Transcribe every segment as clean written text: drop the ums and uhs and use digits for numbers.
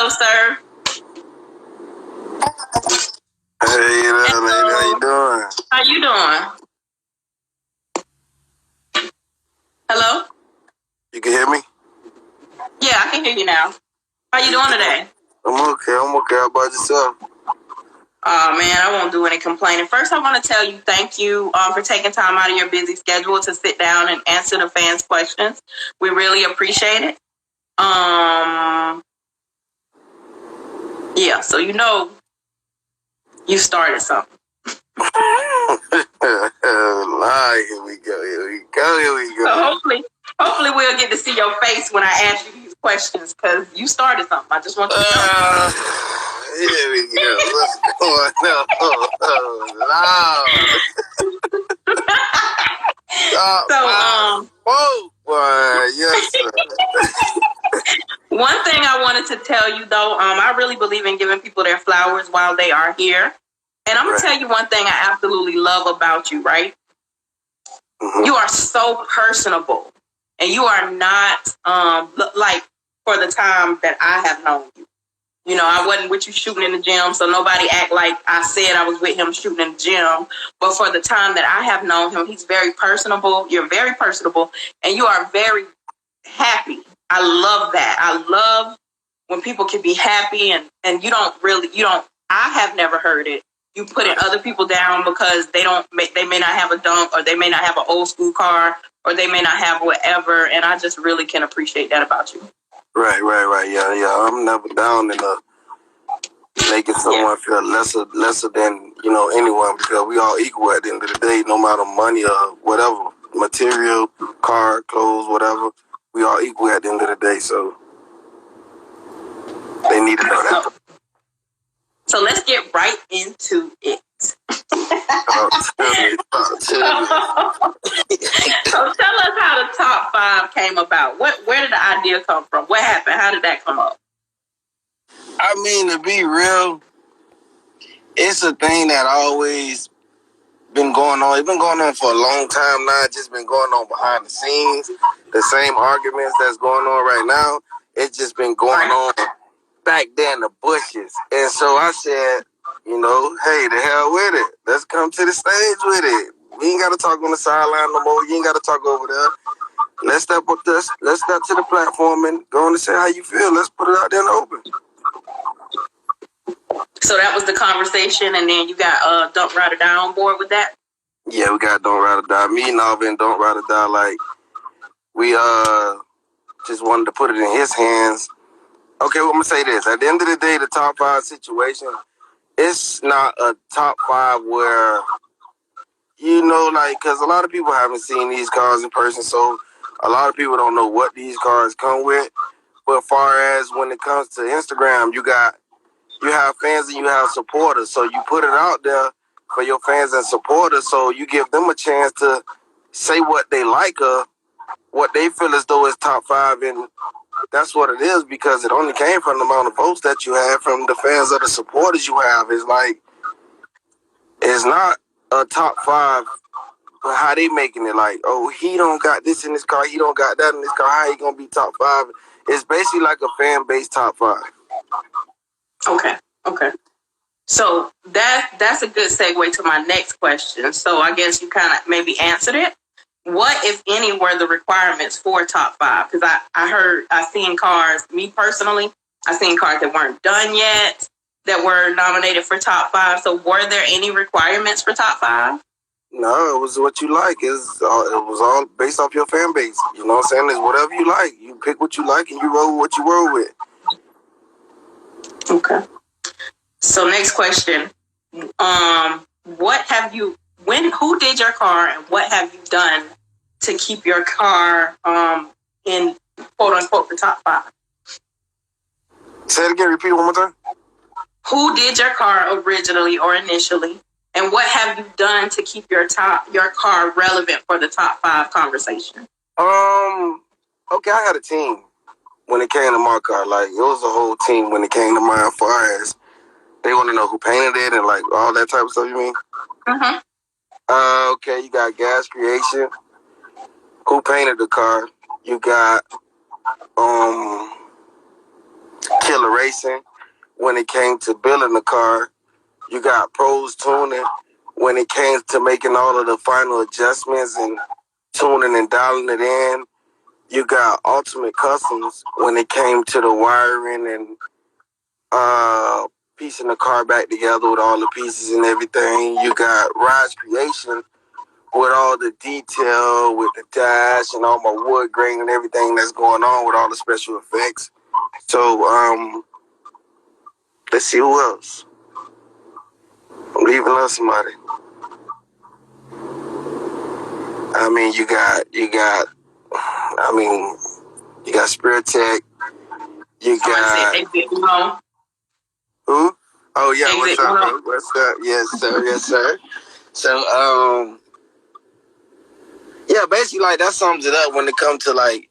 Hello, sir. Hey, lady, how you doing? How you doing? Hello? You can hear me? Yeah, I can hear you now. How you doing today? I'm okay. How about yourself? Oh, man, I won't do any complaining. First, I want to tell you thank you for taking time out of your busy schedule to sit down and answer the fans' questions. We really appreciate it. Yeah, so you started something. Here we go. So hopefully we'll get to see your face when I ask you these questions because you started something. I just want you to know. Here we go. What's going on? Yes, sir. One thing I wanted to tell you though, I really believe in giving people their flowers while they are here. And I'm going to tell you one thing I absolutely love about you, right? Mm-hmm. You are so personable. And you are not like for the time that I have known you. You know, I wasn't with you shooting in the gym, so nobody act like I said I was with him shooting in the gym. But for the time that I have known him, he's very personable. You're very personable, and you are very happy. I love that. I love when people can be happy, and you don't. I have never heard it. You putting other people down because they may not have a dunk, or they may not have an old school car, or they may not have whatever. And I just really can appreciate that about you. Right. Yeah. I'm never down in making someone feel lesser than, anyone, because we all equal at the end of the day, no matter money or whatever, material, car, clothes, whatever. We all equal at the end of the day, so they need to know that. So let's get right into it. So tell us how the top 5 came about. Where did the idea come from? What happened? How did that come up? I mean, to be real, it's a thing that always been going on. It's been going on for a long time now. It's just been going on behind the scenes. The same arguments that's going on right now, it's just been going on back there in the bushes. And so I said, hey, the hell with it. Let's come to the stage with it. We ain't got to talk on the sideline no more. You ain't got to talk over there. Let's step to the platform and go on and say how you feel. Let's put it out there in the open. So that was the conversation, and then you got Don't Ride or Die on board with that? Yeah, we got Don't Ride or Die. Me and Alvin Don't Ride or Die, like, we just wanted to put it in his hands. Okay, well, I'm going to say this. At the end of the day, the top 5 situation, it's not a top 5 where, because a lot of people haven't seen these cars in person, so a lot of people don't know what these cars come with. But as far as when it comes to Instagram, you have fans and you have supporters, so you put it out there for your fans and supporters, so you give them a chance to say what they like or what they feel as though is top 5, and that's what it is, because it only came from the amount of votes that you have from the fans or the supporters you have. It's like, it's not a top 5, but how they making it like, oh, he don't got this in his car, he don't got that in his car, how he gonna be top 5? It's basically like a fan-based top 5. Okay. So that's a good segue to my next question. So I guess you kind of maybe answered it. What, if any, were the requirements for top 5? Because I seen cars, me personally, I seen cars that weren't done yet, that were nominated for top 5. So were there any requirements for top 5? No, it was what you like. It was all based off your fan base. You know what I'm saying? It's whatever you like. You pick what you like and you roll what you roll with. Okay. So next question. Who did your car, and what have you done to keep your car in quote unquote the top 5? Say it again, repeat it one more time. Who did your car originally or initially? And what have you done to keep your car relevant for the top 5 conversation? Okay, I had a team when it came to my car. Like, it was a whole team when it came to mine, as far as they want to know who painted it and like all that type of stuff, you mean? Mm-hmm. Okay, you got Gas Creation. Who painted the car? You got Killer racing when it came to building the car. You got pros tuning when it came to making all of the final adjustments and tuning and dialing it in. You got ultimate customs when it came to the wiring and piecing the car back together with all the pieces and everything. You got Rydes Creation with all the detail, with the dash and all my wood grain and everything that's going on with all the special effects. So, let's see who else. I'm leaving out somebody. I mean, you got Spirit Tech. You got who? Oh yeah, what's up, bro? What's up? Yes, sir. Yes, sir. So, yeah, basically, like, that sums it up when it comes to, like,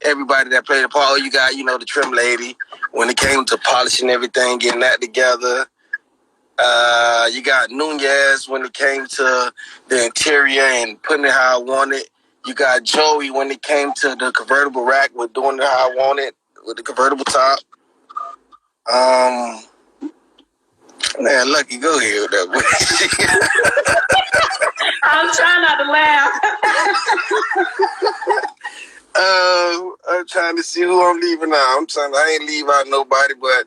everybody that played a part. Oh, you got, the trim lady. When it came to polishing everything, getting that together. You got Nunez when it came to the interior and putting it how I want it. You got Joey when it came to the convertible rack with doing it how I want it with the convertible top. Man, Lucky, go ahead with that. I'm trying not to laugh. I'm trying to see who I'm leaving out. I ain't leave out nobody, but,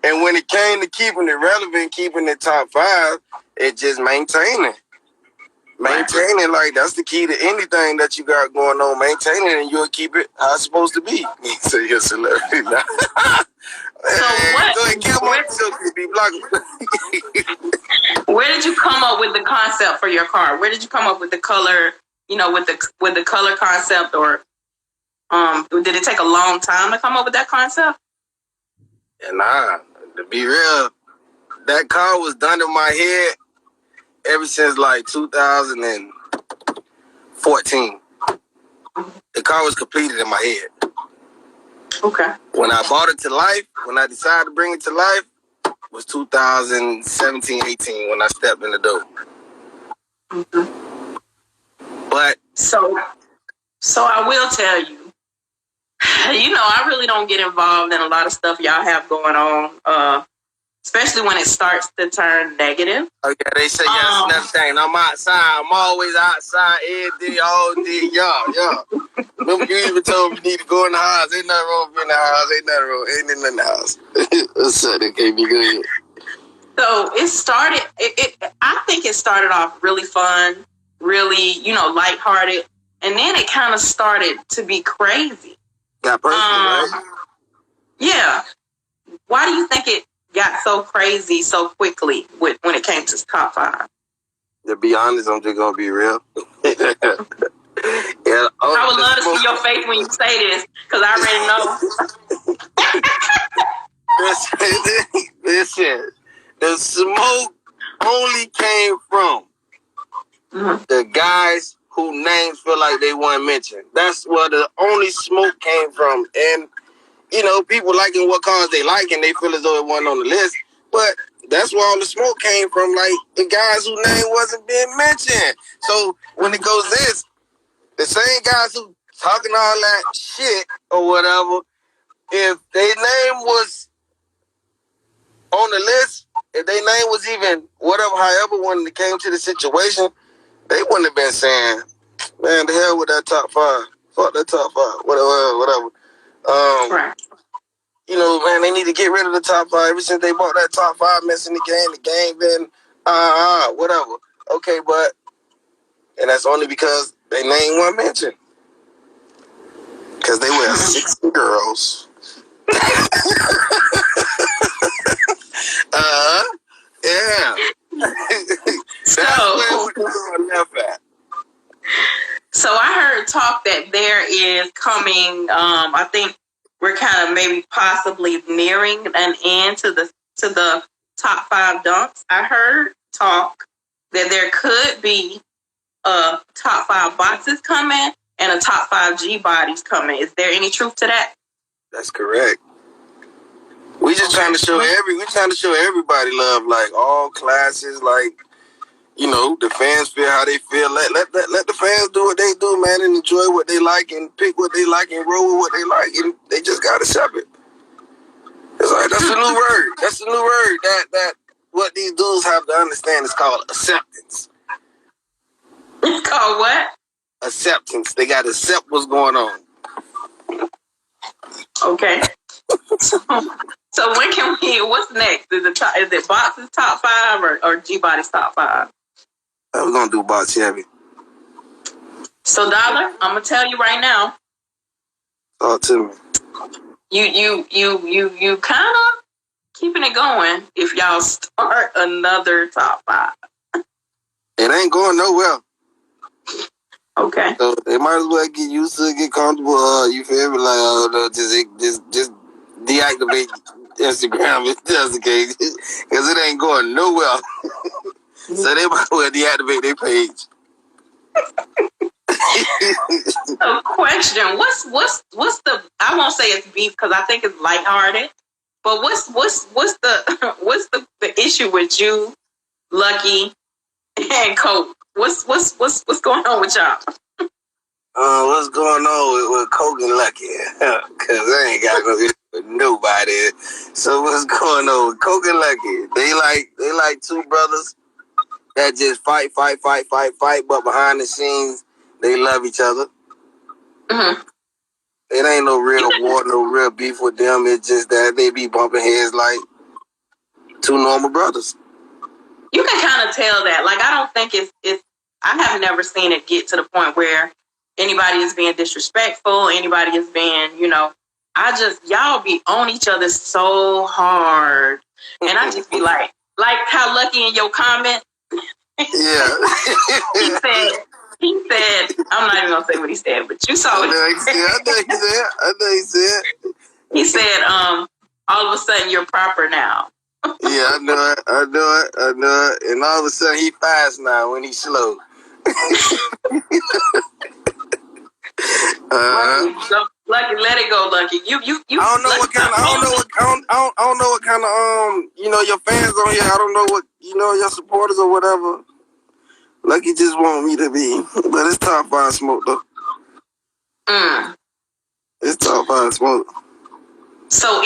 and when it came to keeping it relevant, keeping it top 5, it just maintaining. Maintaining, like, that's the key to anything that you got going on. Maintaining, and you'll keep it how it's supposed to be. So you're a celebrity now. Go ahead, kill myself, be blocking. Where did you come up with the concept for your car? Where did you come up with the color, with the color concept, or did it take a long time to come up with that concept? Yeah, nah, to be real, that car was done in my head ever since like 2014. The car was completed in my head. Okay. When I bought it to life, when I decided to bring it to life, was 2017, 18 when I stepped in the door. Mm-hmm. But so I will tell you, I really don't get involved in a lot of stuff y'all have going on, especially when it starts to turn negative. Oh yeah, they say yes, never saying I'm outside. I'm always outside every day, all day. Yeah. Remember you even told me you need to go in the house. Ain't nothing wrong with in the house. Ain't nothing wrong. Ain't in the house. What's up? That can't be good. So it started. I think it started off really fun, really, lighthearted, and then it kind of started to be crazy. Got personal, right? Yeah. Why do you think it got so crazy so quickly when it came to top 5? To be honest, I'm just gonna be real. Yeah, I would love to see your face when you say this, because I already know. Listen, the smoke only came from the guys whose names feel like they weren't mentioned. That's where the only smoke came from. And, people liking what cars they like and they feel as though it wasn't on the list. But that's where all the smoke came from, like the guys whose name wasn't being mentioned. So when it goes this, the same guys who talking all that shit or whatever, if their name was on the list, if their name was even whatever, however, when it came to the situation, they wouldn't have been saying, man, the hell with that top 5. Fuck that top 5. Whatever. Right. Man, they need to get rid of the top 5. Ever since they bought that top 5 messing the game been, whatever. Okay, and that's only because their name wasn't mentioned. Because they were 60 girls. Yeah. That's where we left at. So I heard talk that there is coming, I think we're kind of maybe possibly nearing an end to the top 5 dumps. I heard talk that there could be top 5 boxes coming and a top 5 G bodies coming. Is there any truth to that? That's correct. We just trying to show everybody love, like all classes, like, the fans feel how they feel. Let the fans do what they do, man, and enjoy what they like and pick what they like and roll with what they like, and they just gotta accept it. It's like that's new word. That's the new word. That what these dudes have to understand is called acceptance. It's called what? Acceptance. They got to accept what's going on. Okay. So when can we? What's next? Is it Box's top 5 or G Body's top 5? We're gonna do Box Heavy. So Dollar, I'm gonna tell you right now. Talk to me. You kind of keeping it going if y'all start another top 5. It ain't going nowhere. Okay. So they might as well get used to it, get comfortable. You feel me? Like, just deactivate Instagram if that's the case, because it ain't going nowhere. So they might as well deactivate their page. So question: What's the? I won't say it's beef because I think it's lighthearted. But what's the what's the issue with you, Lucky, and Coke? What's going on with y'all? What's going on with Coke and Lucky? Because I ain't got no issue with nobody. So what's going on with Coke and Lucky? They like two brothers that just fight, but behind the scenes they love each other. Mm-hmm. It ain't no real war, no real beef with them. It's just that they be bumping heads like two normal brothers. You can kind of tell that. Like, I don't think it's. I have never seen it get to the point where anybody is being disrespectful. Anybody is being, y'all be on each other so hard, and I just be like how Lucky in your comment. Yeah. He said, I'm not even gonna say what he said, but you saw it. I know he said. He said, all of a sudden you're proper now. Yeah, I know it. And all of a sudden he fast now when he's slow. Lucky, let it go, Lucky. You. I don't know what kind of your fans on here. I don't know what your supporters or whatever. Lucky just want me to be, but it's top 5 smoke though. It's top 5 smoke. So,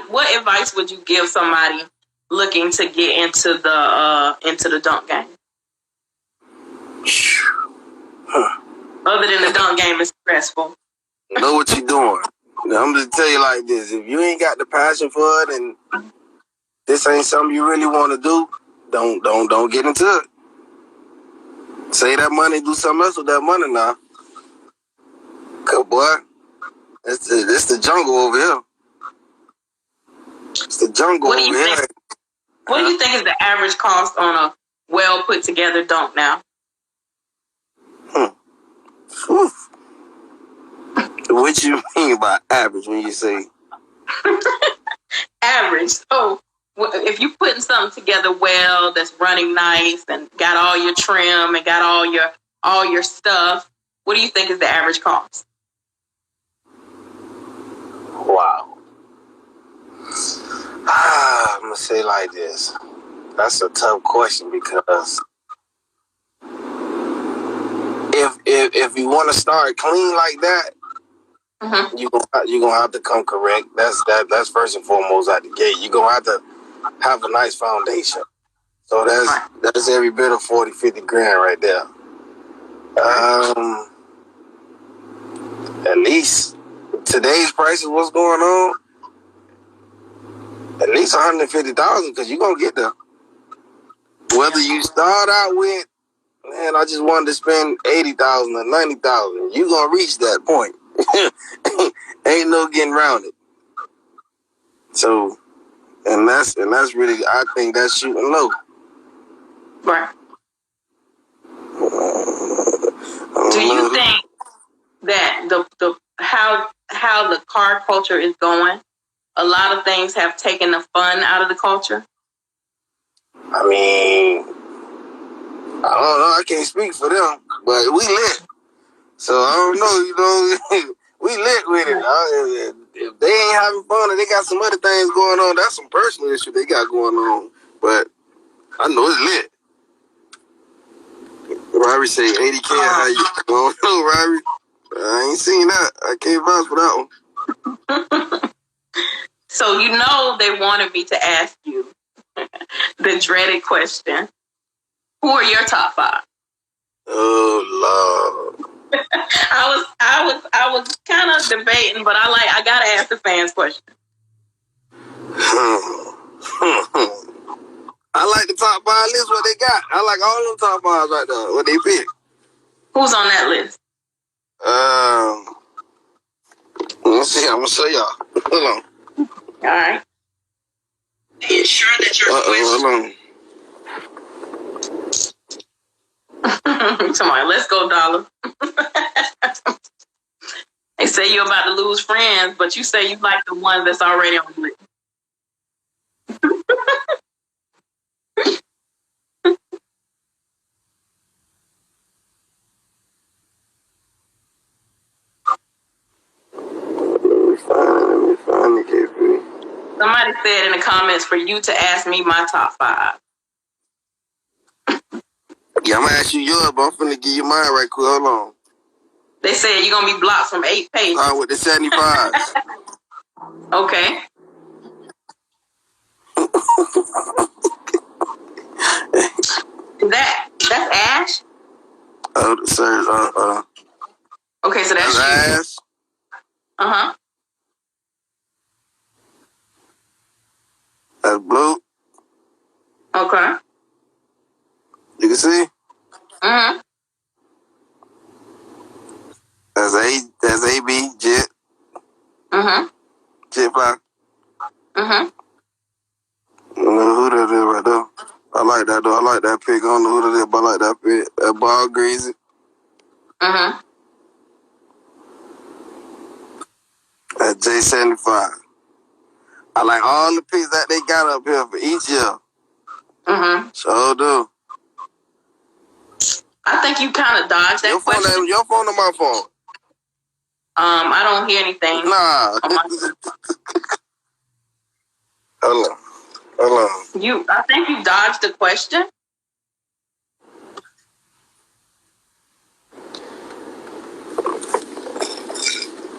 what advice would you give somebody looking to get into the dunk game? Other than the dunk game is stressful. Know what you're doing. Now, I'm just tell you like this: if you ain't got the passion for it, and this ain't something you really want to do, don't get into it. Save that money, do something else with that money now. Cause boy, it's the jungle over here. It's the jungle over here. What do you think is the average cost on a well put together dunk now? What you mean by average when you say average? So if you putting something together well, that's running nice and got all your trim and got all your stuff, what do you think is the average cost? Wow. I'm gonna say like this. That's a tough question because if you want to start clean like that, mm-hmm. you're gonna have to come correct. That's first and foremost at the gate. You're gonna have to have a nice foundation. So that's every bit of 40, 50 grand right there. At least today's prices, what's going on? At least 150,000 because you're gonna get there. Whether you start out with, man, I just wanted to spend 80,000 or 90,000, you gonna reach that point. Ain't no getting around it. So, and that's really, I think that's shooting low. Right. Do you think that the how the car culture is going, a lot of things have taken the fun out of the culture? I mean, I don't know. I can't speak for them, but we lit. So I don't know. We lit with it. If they ain't having fun and they got some other things going on, that's some personal issue they got going on. But I know it's lit. Robbie say 80K. How you? I don't know, Robbie. I ain't seen that. I can't vouch for that one. So you know they wanted me to ask you the dreaded question. Who are your top 5? Oh Lord. I was kind of debating, but I gotta ask the fans question. I like the top 5 list, what they got. I like all them top 5s right there, what they pick. Who's on that list? Let's see, I'm gonna show y'all. Hold on. All right. Are you sure that your hold on. Come on, let's go, Dollar. They say you're about to lose friends, but you say you like the one that's already on the list. Let me find the KP. Somebody said in the comments for you to ask me my top 5. Yeah, I'm gonna ask you yours, but I'm finna give you mine right quick. Hold on. They said you're gonna be blocked from 8 pages. With the 75s. Okay. That's Ash? Oh, sir. Okay, so that's you. Ash. Uh-huh. That's Blue. Okay. You can see? Mm-hmm. That's AB, Jet. Mm-hmm. Jet Fly. Mm-hmm. I don't know who that is right there. I like that though. I like that pick. I don't know who that is, but I like that pick. That ball greasy. Mm-hmm. That J75. I like all the picks that they got up here for each year. Mm-hmm. So do. I think you kind of dodged that question. Your phone or my phone? I don't hear anything. Nah. Hold on. I think you dodged the question.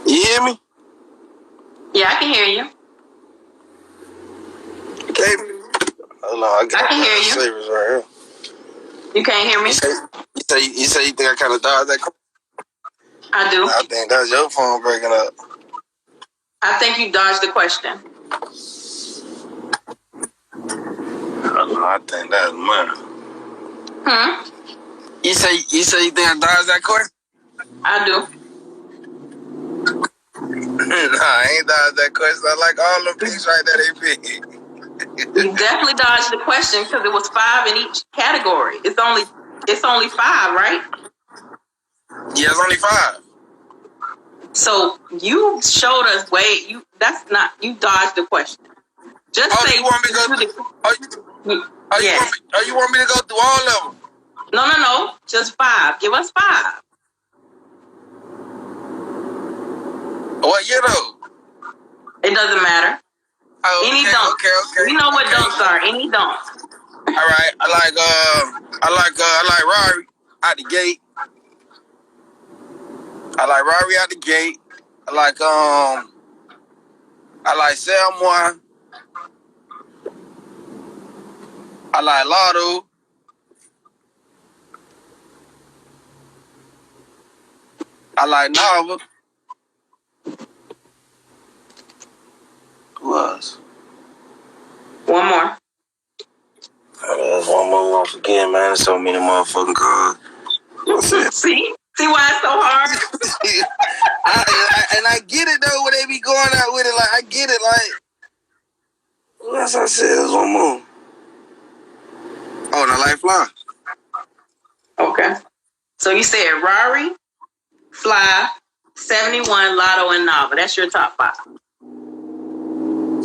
You hear me? Yeah, I can hear you. Okay. Hold on, I can hear you. Savers right here. You can't hear me? You say you think I kind of dodged that? I do. I think that's your phone breaking up. I think you dodged the question. I think that's mine. You say you think I dodged that question? I do. Nah, I ain't dodged that question. I like all the picks right there they pick. You definitely dodged the question because it was 5 in each category. It's only 5, right? Yeah, it's only 5. So you showed us you dodged the question. Just say you want me to go you want me to go through all of them? No. Just 5. Give us 5. What year though? It doesn't matter. Oh, any dunk. Okay. We know what dunks are. Any dunk. All right. I like Rari out the gate. I like Rari out the gate. I like Selmore. I like Lotto. I like Nava. Who else? One more. There's one more once again, man. There's so many motherfucking cars. See why it's so hard? I get it though when they be going out with it. Like I get it. Like as I said, there's one more. Oh, and I like Fly. Okay. So you said Rari, Fly, 71, Lotto, and Nava. That's your top 5.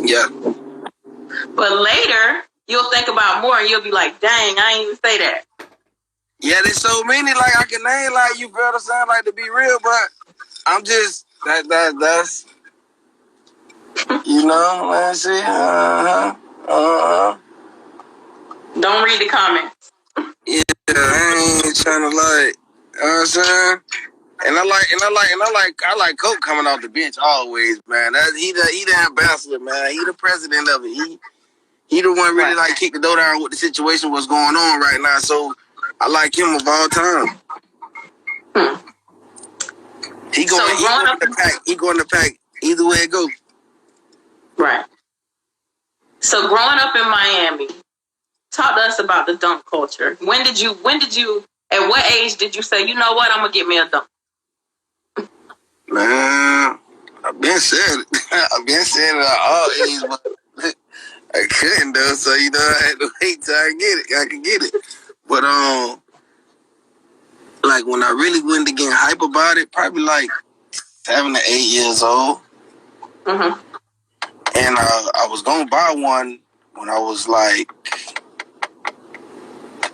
Yeah. But later, you'll think about more and you'll be like, dang, I ain't even say that. Yeah, there's so many, like, I can name, like, you better sound like to be real, but I'm just, that's, you know, let's see, Don't read the comments. Yeah, I ain't trying to, like, you know what I'm saying? And I like Coke coming off the bench always, man. He the ambassador, man. He the president of it. He the one really like kick the door down with the situation what's going on right now. So I like him of all time. He going to pack. He going to pack either way it goes. Right. So growing up in Miami, talk to us about the dunk culture. When did you? At what age did you say, you know what, I'm gonna get me a dunk? Man, I've been said it. I've been saying it at all ages, but I couldn't though. So I had to wait till I could get it. But like when I really went to get hype about it, probably like 7 to 8 years old. Mm-hmm. And I was gonna buy one when I was like,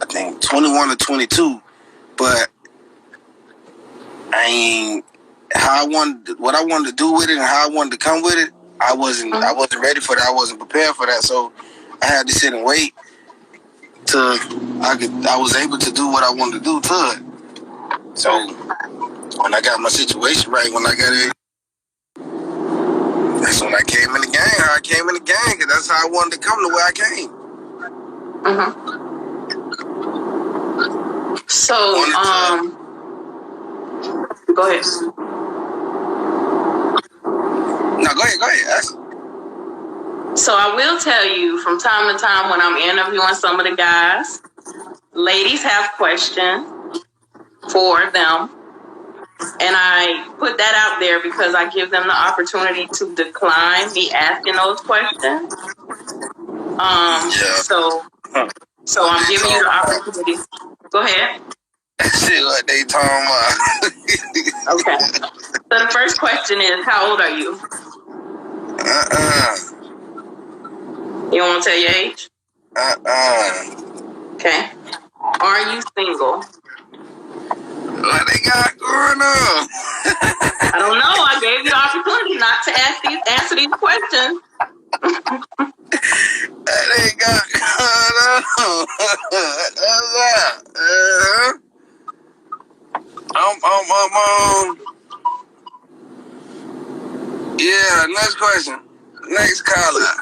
I think 21 or 22, but what I wanted to do with it and how I wanted to come with it, I wasn't ready for that. I wasn't prepared for that. So I had to sit and wait till I was able to do what I wanted to do to it. So when I got my situation right, when I got it, that's when I came in the game. How I came in the game, because that's how I wanted to come to where I came. Mm-hmm. So, go ahead. No, go ahead. Ask. So I will tell you, from time to time when I'm interviewing some of the guys, ladies have questions for them. And I put that out there because I give them the opportunity to decline me asking those questions. So I'm giving you the opportunity. Go ahead. See what they talking about. Okay. So the first question is, how old are you? You don't want to tell your age? Okay. Are you single? What they got going on? I don't know. I gave you the opportunity not to answer these questions. What they got going on? Yeah, next question. Next caller.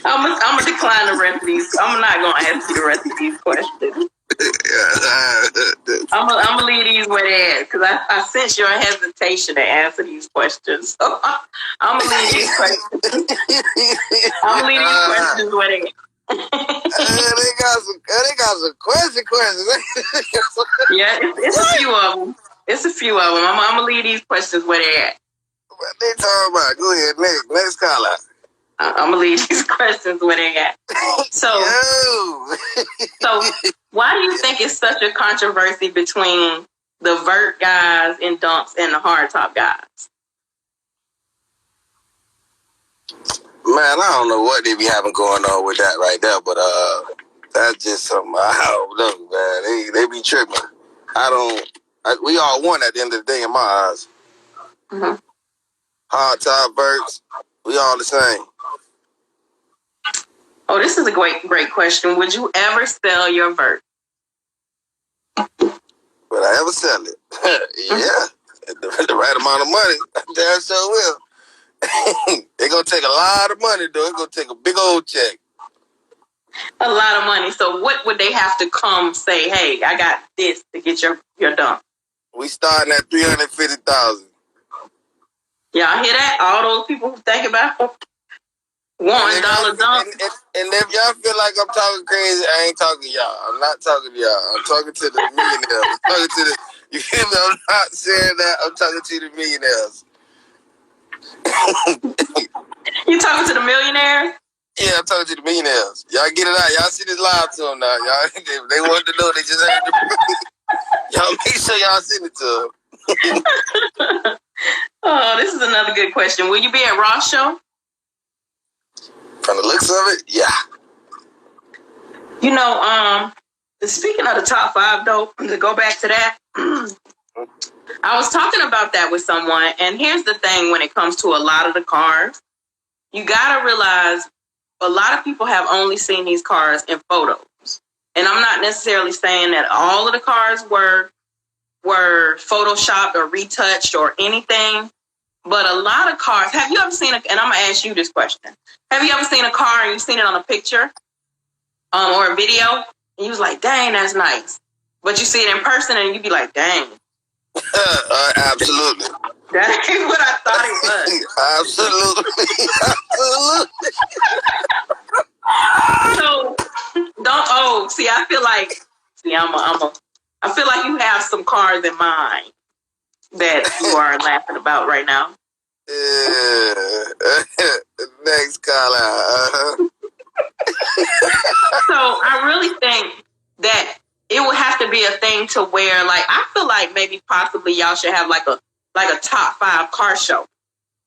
I'm gonna decline the rest of these. I'm not gonna ask you the rest of these questions. I'm gonna leave these where they at, because I sense your hesitation to answer these questions. So I'm gonna leave these questions. I'm gonna leave these questions where they at. They got some questions. Yeah, it's a few of them. I'm gonna leave these questions where they at. What they talking about? Go ahead, next caller. I'm gonna leave these questions where they at. So why do you think it's such a controversy between the vert guys in dunks and the hard top guys? Man, I don't know what they be having going on with that right there, but that's just something I don't know, man. They be tripping. We all won at the end of the day in my eyes. Mm-hmm. Hard top verts, we all the same. Oh, this is a great question. Would you ever sell your vert? Would I ever sell it? Yeah. The right amount of money, I damn sure will. They're going to take a lot of money, though. It's going to take a big old check. A lot of money. So what would they have to come say, hey, I got this to get your dunk? We starting at $350,000. Y'all hear that? All those people who think about $1 dunk. And if y'all feel like I'm talking crazy, I ain't talking to y'all. I'm not talking to y'all. I'm talking to the millionaires. I'm talking to the, you feel me? I'm not saying that. I'm talking to the millionaires. You talking to the millionaires? Yeah, I'm talking to the millionaires. Y'all get it out. Y'all see this live to them now. Y'all, they want to know. They just heard the y'all make sure y'all send it to them. Oh, this is another good question. Will you be at Ross show? From the looks of it, yeah. You know, speaking of the top 5, though, to go back to that, I was talking about that with someone, and here's the thing when it comes to a lot of the cars. You got to realize a lot of people have only seen these cars in photos. And I'm not necessarily saying that all of the cars were were photoshopped or retouched or anything. But a lot of cars, have you ever seen and I'm going to ask you this question. Have you ever seen a car and you've seen it on a picture or a video and you was like, dang, that's nice. But you see it in person and you be like, dang. Absolutely. That ain't what I thought it was. Absolutely. So I feel like I feel like you have some cars in mind that you are laughing about right now. Next caller. So I really think that it would have to be a thing to where, like, I feel like maybe possibly y'all should have like a top 5 car show,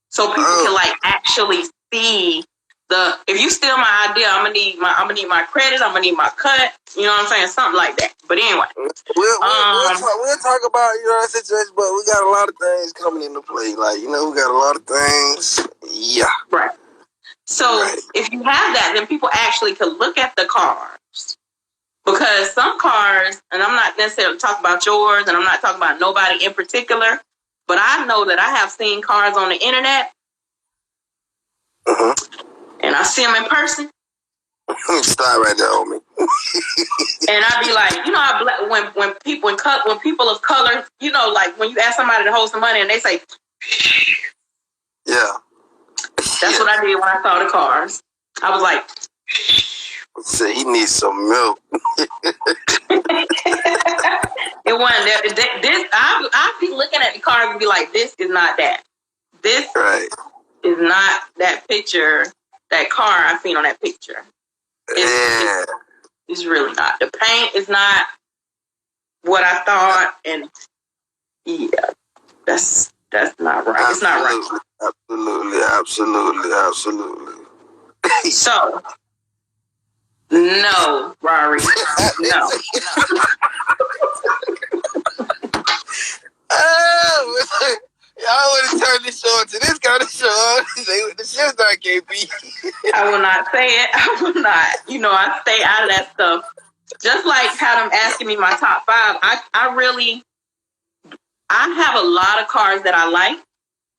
so people can like actually see the. If you steal my idea, I'm gonna need my credit. I'm gonna need my cut. You know what I'm saying? Something like that. But anyway, we'll talk about that situation. But we got a lot of things coming into play. Like we got a lot of things. Yeah. Right. So if you have that, then people actually could look at the cars. Because some cars, and I'm not necessarily talking about yours, and I'm not talking about nobody in particular, but I know that I have seen cars on the internet, and I see them in person. Stop right there, homie. And I be like, when people of color, like when you ask somebody to hold some money and they say, yeah, that's what I did when I saw the cars. I was like, say he needs some milk. It wasn't this. I'd be looking at the cars and be like, this is not that. This is not that picture, that car I seen on that picture. It's really not. The paint is not what I thought, and yeah, that's not right. It's not right. Absolutely. So, no, Rory, no. Y'all want to turn this show into this kind of show. The shit's not KP. I will not say it. I will not. I stay out of that stuff. Just like how them asking me my top 5, I have a lot of cars that I like.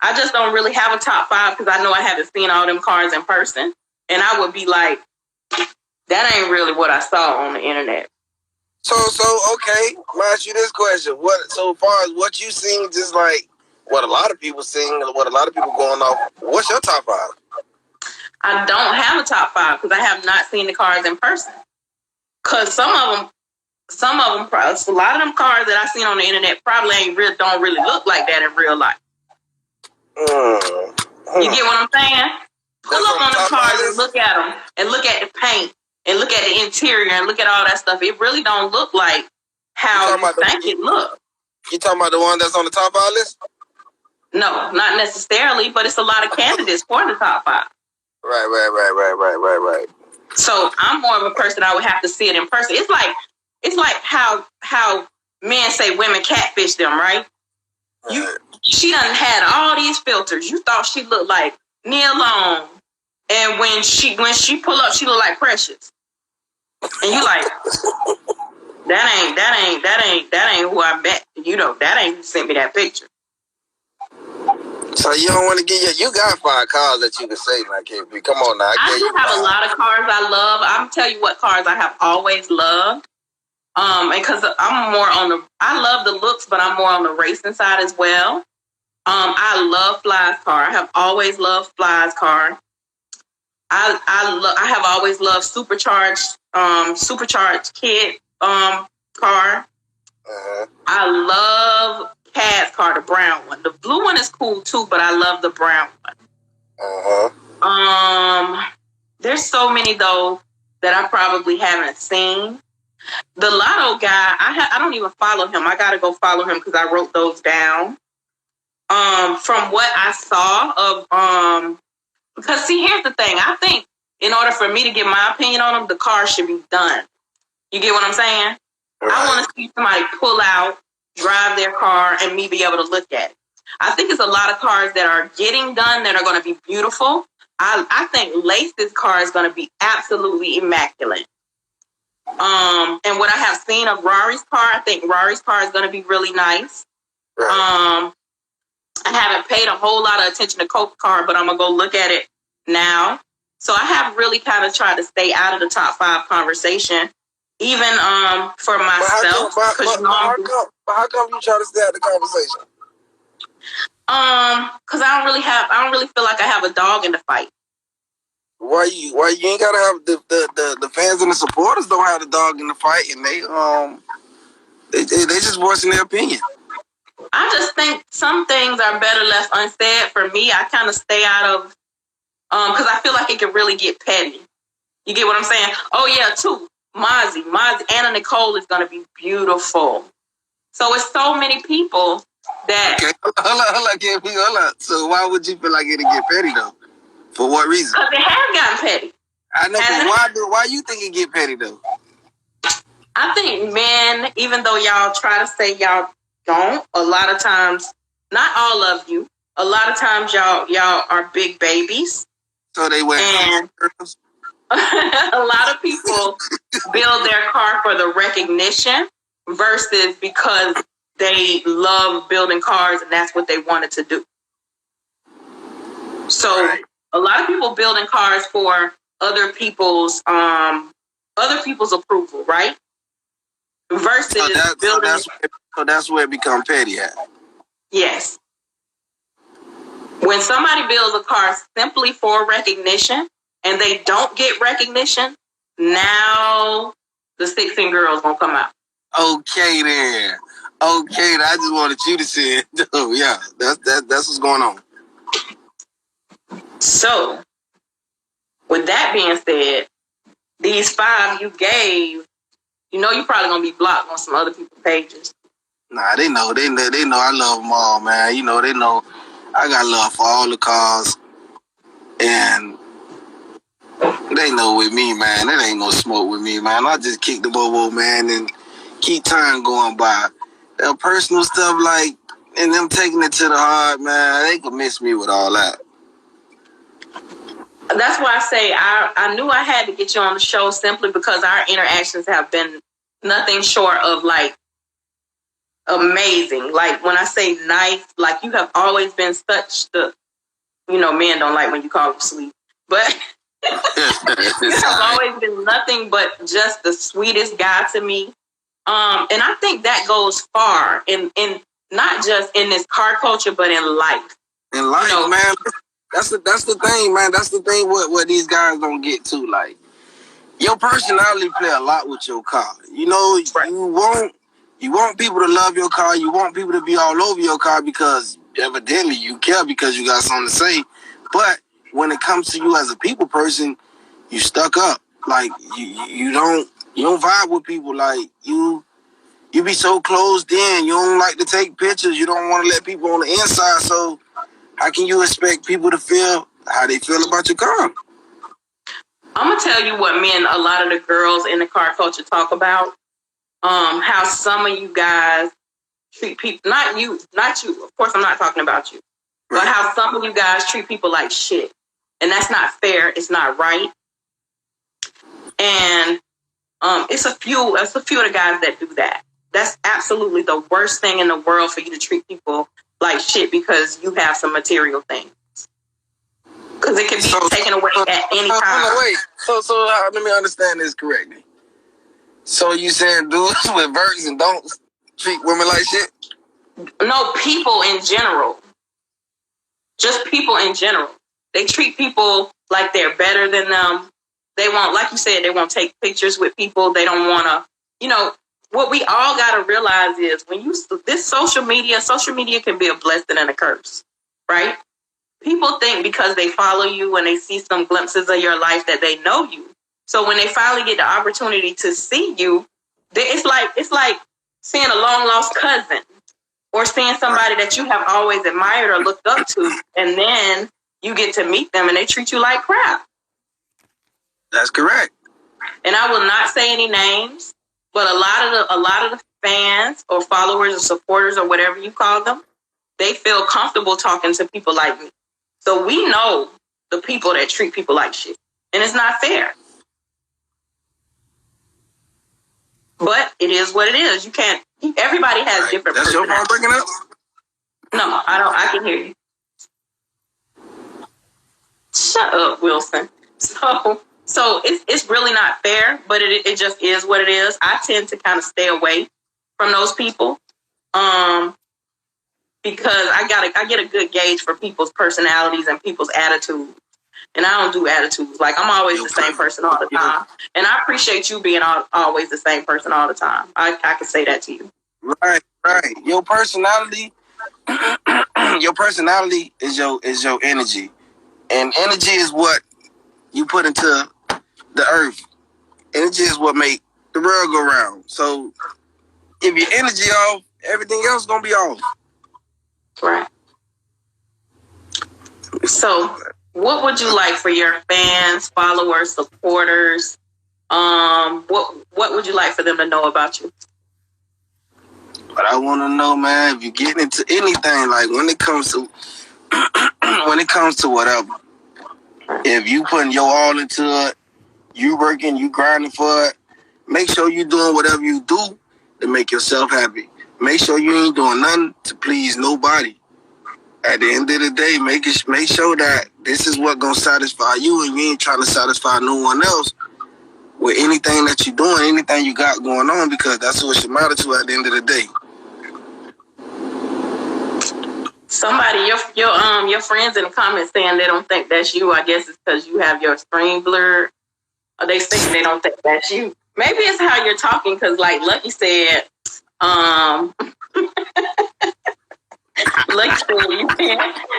I just don't really have a top 5 because I know I haven't seen all them cars in person. And I would be like, that ain't really what I saw on the internet. So okay, I'll ask you this question. So far as what you seen, just like what a lot of people sing, what a lot of people going off, what's your top 5? I don't have a top 5 because I have not seen the cars in person. Because some of them, a lot of them cars that I seen on the internet probably don't really look like that in real life. You get what I'm saying? Pull up on the cars and look at them, and look at the paint, and look at the interior, and look at all that stuff. It really don't look like how you think it looks. You talking about the one that's on the top 5 list? No, not necessarily, but it's a lot of candidates for the top 5. Right. So I'm more of a person, I would have to see it in person. It's like how men say women catfish them, right? She done had all these filters. You thought she looked like Neil Long, and when she pull up, she look like Precious. And you like, that ain't who I met. That ain't who sent me that picture. So you don't want to get you got 5 cars that you can say like, hey, come on now. I do have a lot of cars I love. I'm tell you what cars I have always loved. Because I love the looks, but I'm more on the racing side as well. I love Fly's car. I have always loved Fly's car. I have always loved supercharged kid car. I love Cad's car, the brown one. The blue one is cool too, but I love the brown one. There's so many though that I probably haven't seen. The Lotto guy, I don't even follow him. I gotta go follow him because I wrote those down. From what I saw of because see, here's the thing. I think in order for me to give my opinion on them, the car should be done. You get what I'm saying? Right. I want to see somebody pull out, drive their car, and me be able to look at it. I think it's a lot of cars that are getting done that are going to be beautiful. I think Lace's car is going to be absolutely immaculate. And what I have seen of Rari's car, I think Rari's car is going to be really nice. Right. I haven't paid a whole lot of attention to Coke's car, but I'm going to go look at it now. So I have really kind of tried to stay out of the top 5 conversation, even for myself. But how come you try to stay out of the conversation? Because I don't really feel like I have a dog in the fight. Why you ain't gotta have the fans and the supporters don't have the dog in the fight, and they just voicing their opinion. I just think some things are better left unsaid. For me, I kind of stay out of because I feel like it can really get petty. You get what I'm saying? Oh yeah, too. Mozzie, Anna Nicole is gonna be beautiful. So it's so many people that. Okay, hold on. So why would you feel like it'll get petty though? For what reason? Because it has gotten petty. I know, but why you think it get petty though? I think men, even though y'all try to say y'all don't, a lot of times, not all of you, a lot of times y'all are big babies. So they wear and a lot of people build their car for the recognition versus because they love building cars and that's what they wanted to do. So right. A lot of people building cars for other people's approval, right? Versus building. So that's where it becomes petty at. Yes. When somebody builds a car simply for recognition and they don't get recognition, now the 16 girls gonna come out. Okay then. Okay, I just wanted you to say it. Oh yeah, that's what's going on. So, with that being said, these 5 you gave, you know you're probably gonna be blocked on some other people's pages. Nah, they know I love them all, man. You know, they know I got love for all the cars, and they know with me, man, it ain't no smoke with me, man. I just kick the bobo, man, and keep time going by. Their personal stuff, like, and them taking it to the heart, man, they can miss me with all that. That's why I say I knew I had to get you on the show simply because our interactions have been nothing short of, like, amazing. Like, when I say nice, like, you have always been such the, you know, men don't like when you call them sweet, but you have always been nothing but just the sweetest guy to me. And I think that goes far in not just in this car culture, but in life. In life, you know, man. That's the thing, man. That's the thing what these guys don't get to. Like, your personality play a lot with your car. You know, right. You want people to love your car. You want people to be all over your car because evidently you care because you got something to say. But when it comes to you as a people person, you stuck up. Like, you don't vibe with people. Like, you be so closed in. You don't like to take pictures. You don't want to let people on the inside. So how can you expect people to feel how they feel about your car? I'm going to tell you what a lot of the girls in the car culture talk about. How some of you guys treat people, not you. Of course, I'm not talking about you. Right. But how some of you guys treat people like shit. And that's not fair. It's not right. And it's a few of the guys that do that. That's absolutely the worst thing in the world for you to treat people like shit because you have some material things. Because it can be taken away at any time. Wait. So let me understand this correctly. So you saying dudes with verts and don't treat women like shit? No, people in general. Just people in general. They treat people like they're better than them. They won't, like you said, they won't take pictures with people. They don't want to, you know, what we all got to realize is this social media can be a blessing and a curse, right? People think because they follow you and they see some glimpses of your life that they know you. So when they finally get the opportunity to see you, it's like seeing a long lost cousin or seeing somebody that you have always admired or looked up to, and then you get to meet them and they treat you like crap. That's correct. And I will not say any names, but a lot of the fans or followers or supporters or whatever you call them, they feel comfortable talking to people like me. So we know the people that treat people like shit, and it's not fair. But it is what it is. You can't. Everybody has different. That's your phone breaking up? No, I don't. I can hear you. Shut up, Wilson. So it's really not fair, but it just is what it is. I tend to kind of stay away from those people, because I get a good gauge for people's personalities and people's attitudes. And I don't do attitudes. Like, I'm always the same person all the time. And I appreciate you being always the same person all the time. I can say that to you. Right. Your personality, is your energy. And energy is what you put into the earth. Energy is what make the world go round. So if your energy off, everything else gonna be off. Right. So what would you like for your fans, followers, supporters? What would you like for them to know about you? But I want to know, man, if you get into anything, like when it comes to whatever, if you putting your all into it, you working, you grinding for it, make sure you doing whatever you do to make yourself happy. Make sure you ain't doing nothing to please nobody. At the end of the day, make sure that this is what gonna satisfy you, and you ain't trying to satisfy no one else with anything that you're doing, anything you got going on, because that's what should matter to at the end of the day. Somebody, your friends in the comments saying they don't think that's you. I guess it's because you have your screen blurred. Or they think they don't think that's you. Maybe it's how you're talking, because like Lucky said,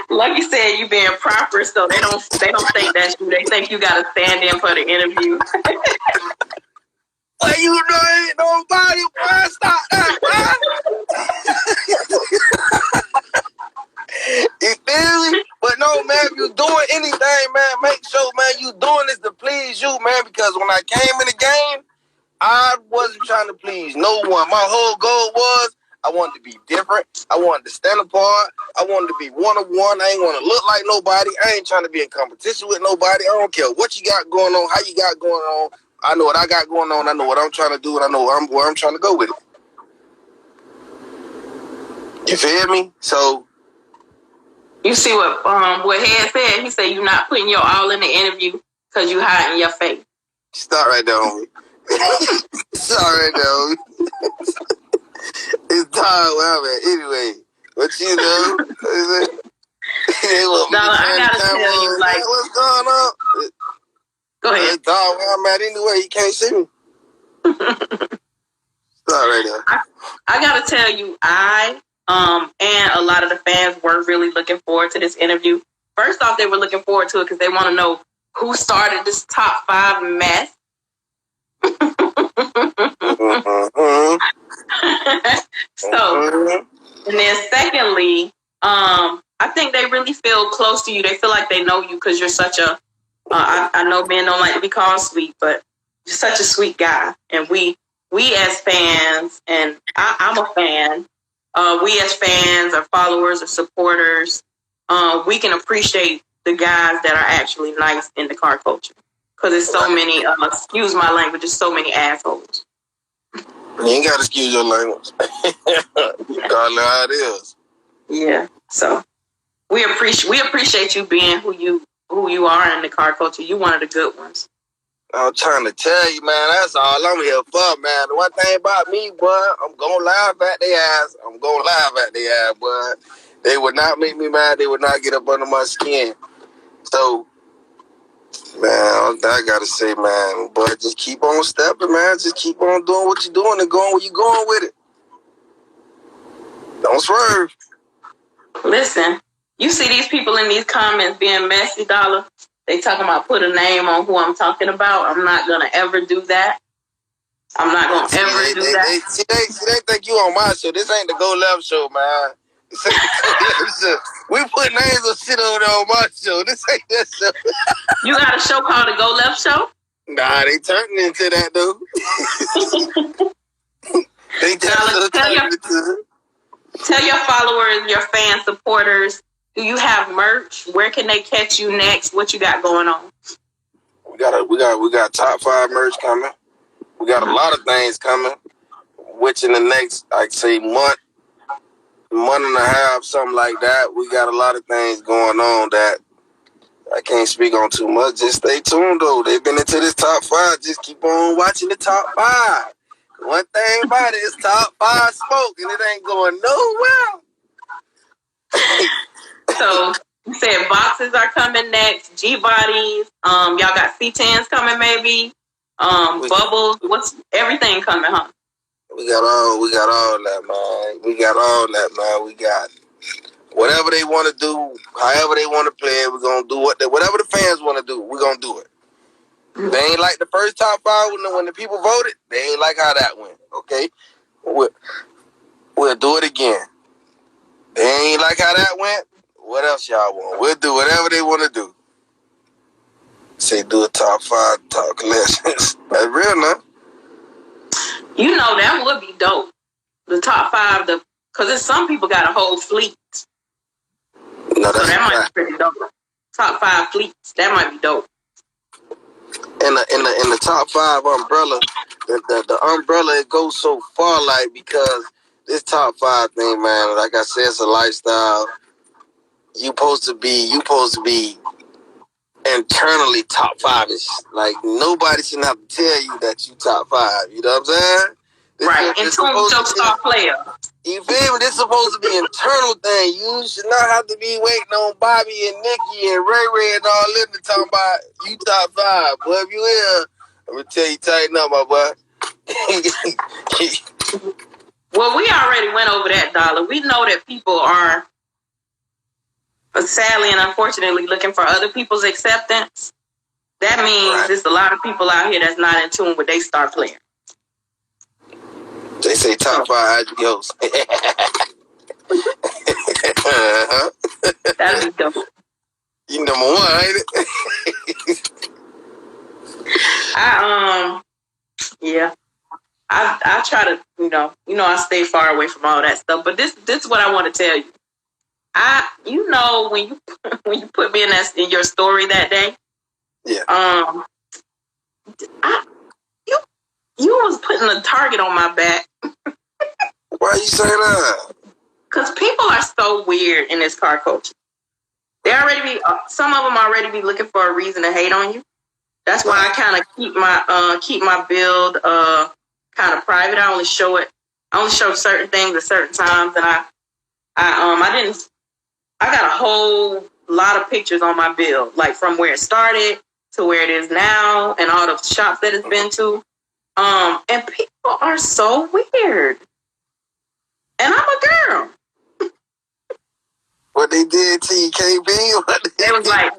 Lucky said you being proper, so they don't think that's you. They think you gotta stand in for the interview. Well, you know ain't nobody, boy. Stop that, boy. You feel me? But no, man, if you doing anything, man, make sure, man, you doing this to please you, man, because when I came in the game, I wasn't trying to please no one. My whole goal was I wanted to be different. I wanted to stand apart. I wanted to be one-of-one. I ain't want to look like nobody. I ain't trying to be in competition with nobody. I don't care what you got going on, how you got going on. I know what I got going on. I know what I'm trying to do, and I know where I'm trying to go with it. You feel me? So you see what Head said? He said you're not putting your all in the interview because you hiding your face. Stop right there, homie. Stop right there, homie. It's time where I'm at. Anyway, what you know? I gotta tell you, like, what's going on? Go ahead. It's time where I'm at anyway. You can't see me. Stop right there. I gotta tell you, and a lot of the fans were really looking forward to this interview. First off, they were looking forward to it because they want to know who started this top 5 mess. So, and then secondly, I think they really feel close to you. They feel like they know you because you're such a, I know men don't like to be called sweet, but you're such a sweet guy. And we as fans, and I'm a fan, we as fans or followers or supporters, we can appreciate the guys that are actually nice in the car culture. Because there's so many, excuse my language, there's so many assholes. You ain't got to excuse your language. You call it how it is. Yeah. So we appreciate you being who you are in the car culture. You one of the good ones. I'm trying to tell you, man, that's all I'm here for, man. The one thing about me, boy, I'm going to laugh at their ass. Boy. They would not make me mad. They would not get up under my skin. So, man, I got to say, man, boy, just keep on stepping, man. Just keep on doing what you're doing and going where you're going with it. Don't swerve. Listen, you see these people in these comments being messy, Dollar. They talking about put a name on who I'm talking about. I'm not going to ever do that. I'm not going to ever do that. They think you on my show. This ain't the Go Left show, man. This ain't the Go Left show. We put names of shit over there on my show. This ain't that show. You got a show called the Go Left Show? Nah, they turned into that, though. They just turned into it. Tell your followers, your fans, supporters, do you have merch? Where can they catch you next? What you got going on? We got top 5 merch coming. We got a lot of things coming. which in the next, I'd say, month and a half, something like that, we got a lot of things going on that I can't speak on too much. Just stay tuned, though. They've been into this top 5. Just keep on watching the top 5. One thing about it is top 5 smoke, and it ain't going nowhere. So you said boxes are coming next, G-bodies. Y'all got C10s coming, maybe. Bubbles. What's everything coming, huh? We got all that, man. We got whatever they want to do, however they want to play it. We're gonna do whatever the fans want to do. We're gonna do it. They ain't like the first top 5 when the people voted. They ain't like how that went. Okay, we'll do it again. They ain't like how that went. What else y'all want? We'll do whatever they want to do. Say do a top 5 top collections. That's real, man. You know, that would be dope. The top 5, because some people got a whole fleet. No, so that might be pretty dope. Top 5 fleets. That might be dope. In the top 5 umbrella, the umbrella, it goes so far, like, because this top 5 thing, man, like I said, it's a lifestyle. You supposed to be internally top 5-ish. Like, nobody should have to tell you that you top 5. You know what I'm saying? Right, and your star player. You feel me? This is supposed to be an internal thing. You should not have to be waiting on Bobby and Nikki and Ray Ray and all them to talk about you top 5. Boy, if you here, I'm going to tell you, tighten up, my boy. Well, we already went over that, Dollar. We know that people are sadly and unfortunately looking for other people's acceptance. That means there's a lot of people out here that's not in tune with their star player. They say top 5 adios. That'd be dope. You number 1, ain't it? I try to, I stay far away from all that stuff. But this is what I want to tell you. When you put me in your story that day, you was putting a target on my back. Why you say that? Because people are so weird in this car culture. Some of them already be looking for a reason to hate on you. That's why I kind of keep my build kind of private. I only show certain things at certain times, and I got a whole lot of pictures on my build, like from where it started to where it is now, and all the shops that it's been to. And people are so weird. And I'm a girl. What they did to you, KB? They was like,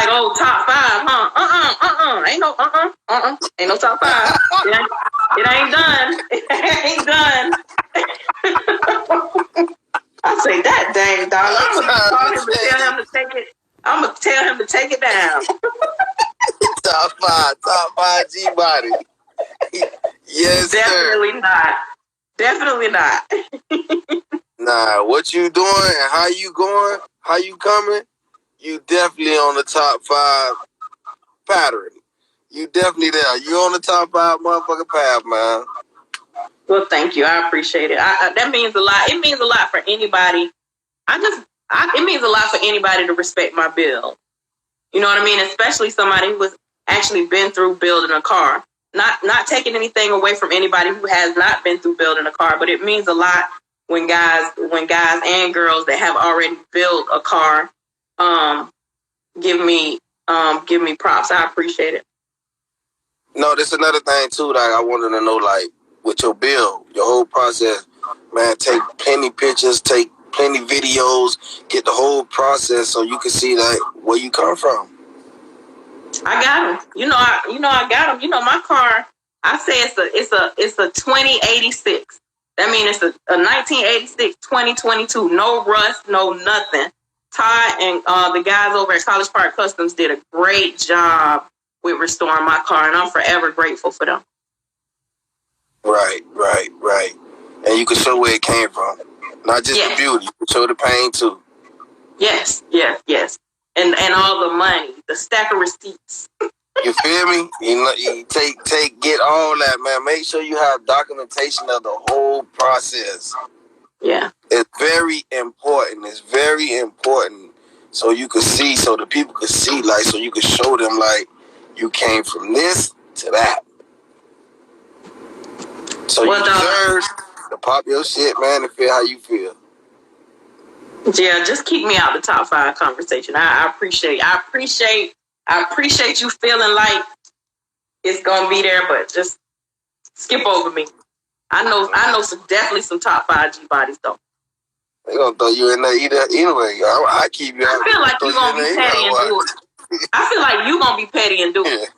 oh, top 5, huh? Ain't no ain't no top 5. It ain't done. It ain't done. I say that dang Dollar. I'm gonna tell him to take it down. Top 5 G body. Yes, definitely sir. Definitely not. Nah, what you doing and how you going, how you coming, you definitely on the top 5 pattern. You definitely there. You on the top 5 motherfucking path, man. Well, thank you. I appreciate it. That means a lot. It means a lot for anybody. It means a lot for anybody to respect my build. You know what I mean? Especially somebody who has actually been through building a car. Not taking anything away from anybody who has not been through building a car, but it means a lot when guys and girls that have already built a car give me props. I appreciate it. No, this is another thing too. Like I wanted to know, like with your build, your whole process, man. Take plenty pictures, take plenty videos, get the whole process so you can see like where you come from. I got them. I got them. My car. I say it's a 2086. That means it's a 1986 2022. No rust, no nothing. Todd and the guys over at College Park Customs did a great job with restoring my car, and I'm forever grateful for them. Right. And you can show where it came from. Not just the beauty, you can show the pain too. Yes. And all the money, the stack of receipts. You You feel me? You know, you get all that, man. Make sure you have documentation of the whole process. Yeah. It's very important. It's very important. So you could see, so the people could see, like, so you could show them, like, you came from this to that. So you deserve to pop your shit, man, and feel how you feel. Yeah, just keep me out the top 5 conversation. I appreciate you feeling like it's gonna be there, but just skip over me. I know definitely some top 5 G bodies though. They gonna throw you in there anyway. I keep you out. I feel like you gonna be petty and do it. I feel like you gonna be petty and do it.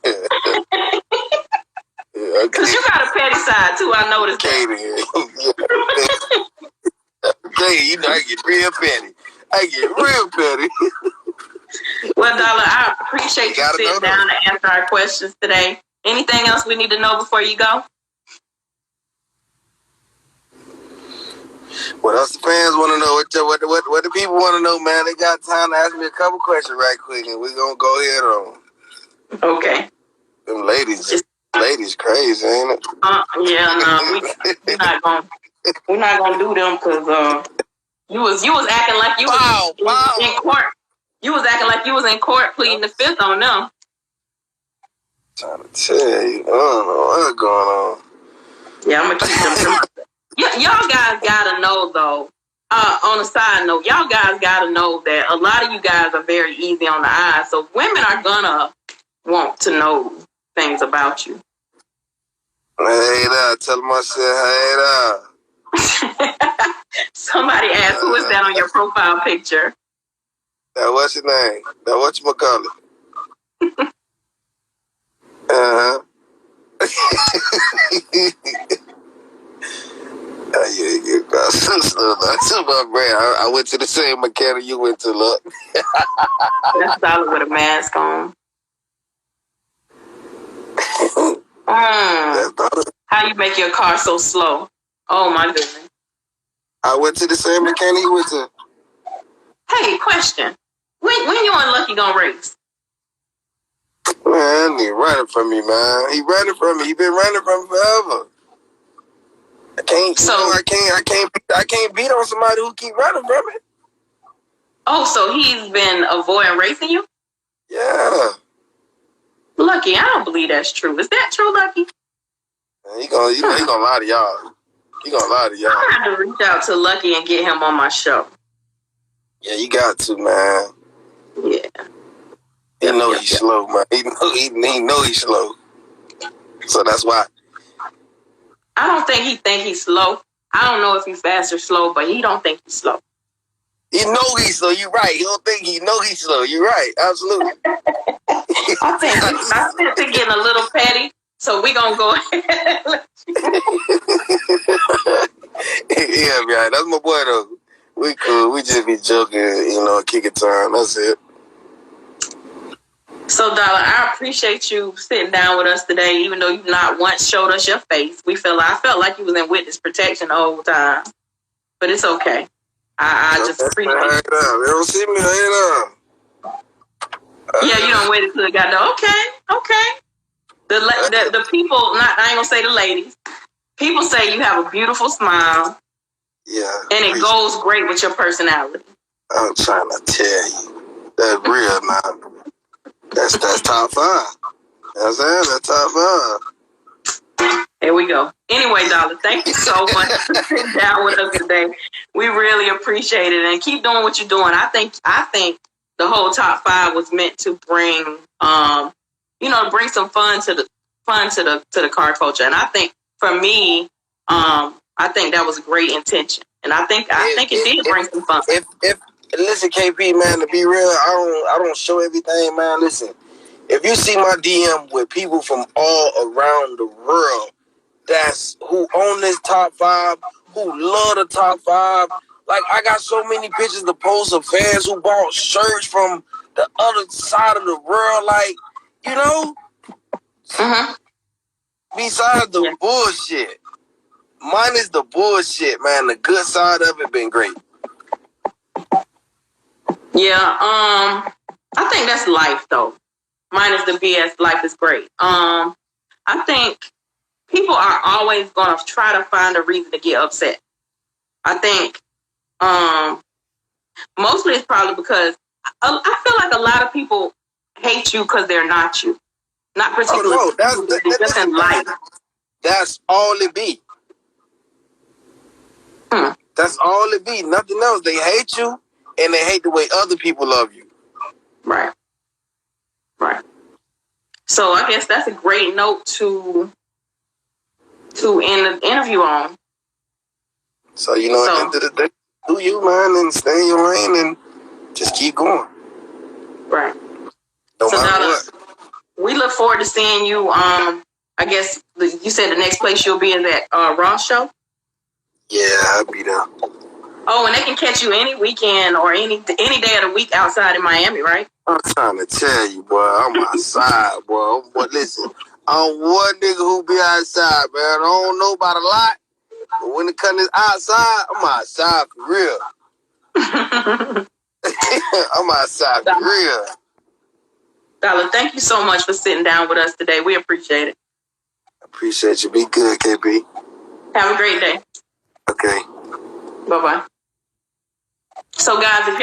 Yeah, cause you got a petty side too. I noticed that. Okay, you know I get real petty. Well, Dollar, I appreciate you sitting down to answer our questions today. Anything else we need to know before you go? What else the fans want to know? What the people want to know, man? They got time to ask me a couple questions right quick, and we're going to go ahead on. Okay. Them ladies crazy, ain't it? Yeah, no, we're not gonna do them because you was acting like you was in court. You was acting like you was in court pleading the fifth on them. Trying to tell you, I don't know what's going on. Yeah, I'm gonna keep them. Y'all guys gotta know though. On a side note, y'all guys gotta know that a lot of you guys are very easy on the eyes, so women are gonna want to know things about you. Hey there, tell them I said hey there. Somebody asked, who is that on your profile picture? Now what's your name? Now whatchamacallit? I went to the same mechanic you went to, look. That's solid with a mask on. How you make your car so slow? Oh my goodness. I went to the same mechanic you went to. Hey, question. When you and Lucky gonna race? Man, he running from me, man. He running from me. He been running from me forever. I can't beat on somebody who keep running from me. Oh, so he's been avoiding racing you? Yeah. Lucky, I don't believe that's true. Is that true, Lucky? He gonna lie to y'all. I'm gonna have to reach out to Lucky and get him on my show. Yeah, you got to, man. Yeah. He know he's slow, man. He know he's slow. So that's why. I don't think he's slow. I don't know if he's fast or slow, but he don't think he's slow. He know he's slow. You're right. He don't think he know he's slow. You're right. Absolutely. I think he's getting a little petty, so we gonna go ahead. Yeah, man. That's my boy, though. We cool. We just be joking, kicking time. That's it. So, Dollar, I appreciate you sitting down with us today, even though you not once showed us your face. I felt like you was in witness protection the whole time, but it's okay. I just appreciate it. They don't see me. Yeah, you don't wait until it got done. Okay. The people, I ain't gonna say the ladies. People say you have a beautiful smile. Yeah. And it goes great with your personality. I'm trying to tell you. That's real, man. That's top 5. You know what I'm saying? That's top 5. There we go. Anyway, Dollar, thank you so much for sitting down with us today. We really appreciate it, and keep doing what you're doing. I think the whole top 5 was meant to bring, bring some fun to the car culture. And I think for me, I think that was a great intention, and I think it did bring some fun. Listen, KP, man, to be real, I don't show everything, man. Listen, if you see my DM with people from all around the world, that's who own this top 5, who love the top 5. Like, I got so many pictures to post of fans who bought shirts from the other side of the world, like, Besides the bullshit, minus the bullshit, man, the good side of it been great. Yeah, I think that's life, though. minus the BS, life is great. I think people are always going to try to find a reason to get upset. I think mostly it's probably because I feel like a lot of people hate you because they're not you. Not particularly. Oh, no, just in life. That's all it be. That's all it be. Nothing else. They hate you, and they hate the way other people love you. Right. Right. So I guess that's a great note to end the interview on. So, at the end of the day, do you, man, and stay in your lane and just keep going. Right. No matter what. We look forward to seeing you. I guess you said the next place you'll be in that Ross show? Yeah, I'll be there. Oh, and they can catch you any weekend or any day of the week outside in Miami, right? I'm trying to tell you, boy, I'm outside, boy. But listen, I'm one nigga who be outside, man. I don't know about a lot, but when it comes to outside, I'm outside for real. I'm outside for real. Dollar, thank you so much for sitting down with us today. We appreciate it. Appreciate you. Be good, KB. Have a great day. Okay. Bye-bye. So, guys, if